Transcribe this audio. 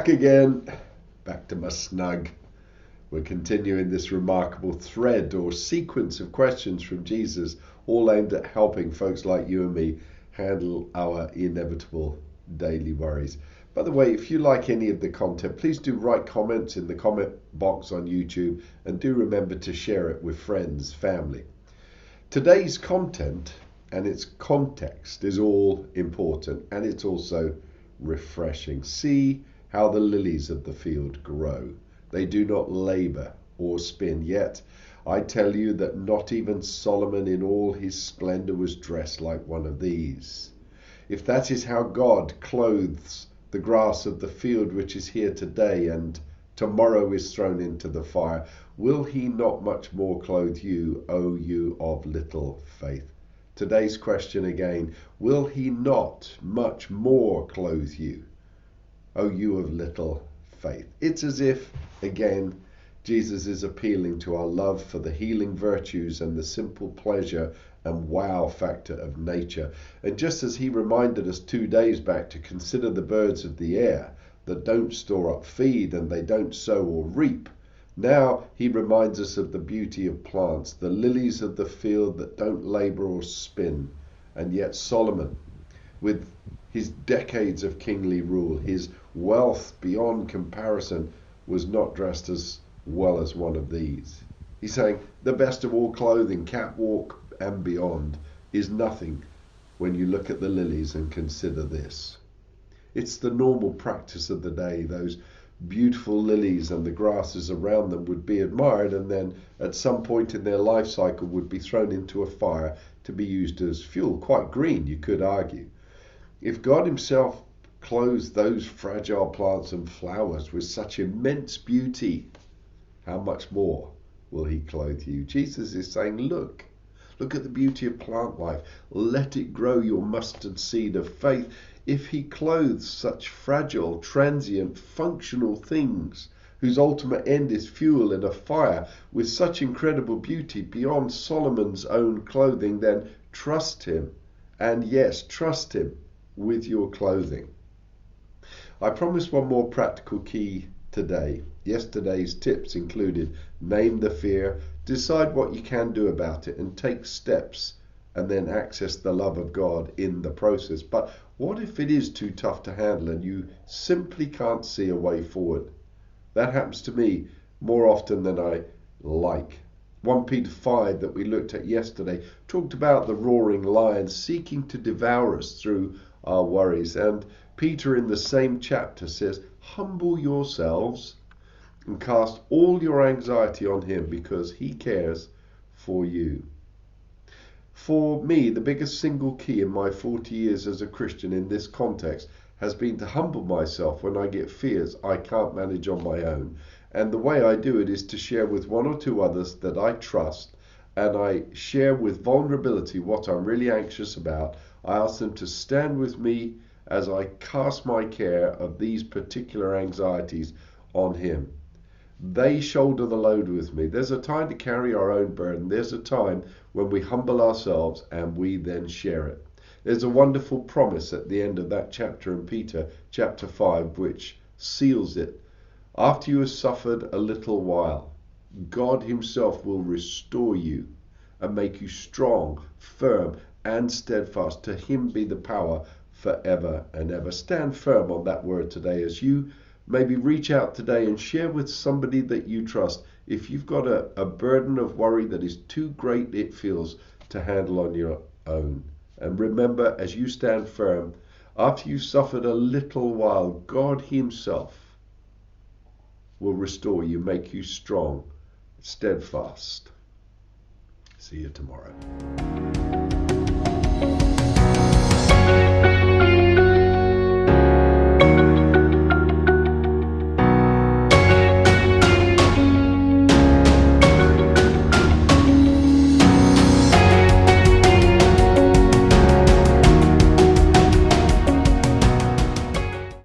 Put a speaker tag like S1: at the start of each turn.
S1: again, back to my snug. We're continuing this remarkable thread or sequence of questions from Jesus, all aimed at helping folks like you and me handle our inevitable daily worries. By the way, if you like any of the content, please do write comments in the comment box on YouTube, and do remember to share it with friends, family. Today's content and its context is all important, and it's also refreshing. See how the lilies of the field grow. They do not labor or spin, yet I tell you that not even Solomon in all his splendor was dressed like one of these. If that is how God clothes the grass of the field, which is here today and tomorrow is thrown into the fire, will he not much more clothe you, O you of little faith? Today's question again, will he not much more clothe you, O you of little faith? It's as if, again, Jesus is appealing to our love for the healing virtues and the simple pleasure and wow factor of nature. And just as he reminded us 2 days back to consider the birds of the air that don't store up feed and they don't sow or reap, now he reminds us of the beauty of plants, the lilies of the field that don't labor or spin. And yet Solomon, with his decades of kingly rule, his wealth beyond comparison, was not dressed as well as one of these. He's saying the best of all clothing, catwalk and beyond, is nothing when you look at the lilies and consider this. It's the normal practice of the day. Those beautiful lilies and the grasses around them would be admired, and then at some point in their life cycle would be thrown into a fire to be used as fuel. Quite green, you could argue. If God himself clothes those fragile plants and flowers with such immense beauty, how much more will he clothe you? Jesus is saying, look at the beauty of plant life. Let it grow your mustard seed of faith. If he clothes such fragile, transient, functional things, whose ultimate end is fuel in a fire, with such incredible beauty beyond Solomon's own clothing, then trust him. And yes, trust him with your clothing. I promised one more practical key today. Yesterday's tips included name the fear, decide what you can do about it, and take steps, and then access the love of God in the process. But what if it is too tough to handle and you simply can't see a way forward? That happens to me more often than I like. 1 Peter 5 that we looked at yesterday talked about the roaring lion seeking to devour us through our worries. And Peter in the same chapter says, humble yourselves and cast all your anxiety on him because he cares for you. For me, the biggest single key in my 40 years as a Christian in this context has been to humble myself when I get fears I can't manage on my own. And the way I do it is to share with 1 or 2 others that I trust, and I share with vulnerability what I'm really anxious about. I ask them to stand with me as I cast my care of these particular anxieties on him. They shoulder the load with me. There's a time to carry our own burden. There's a time when we humble ourselves and we then share it. There's a wonderful promise at the end of that chapter in Peter, chapter 5, which seals it. After you have suffered a little while, God himself will restore you and make you strong, firm, and steadfast. To him be the power forever and ever. Stand firm on that word today as you maybe reach out today and share with somebody that you trust if you've got a burden of worry that is too great it feels to handle on your own. And remember, as you stand firm, after you've suffered a little while, God himself will restore you, make you strong, steadfast. See you tomorrow.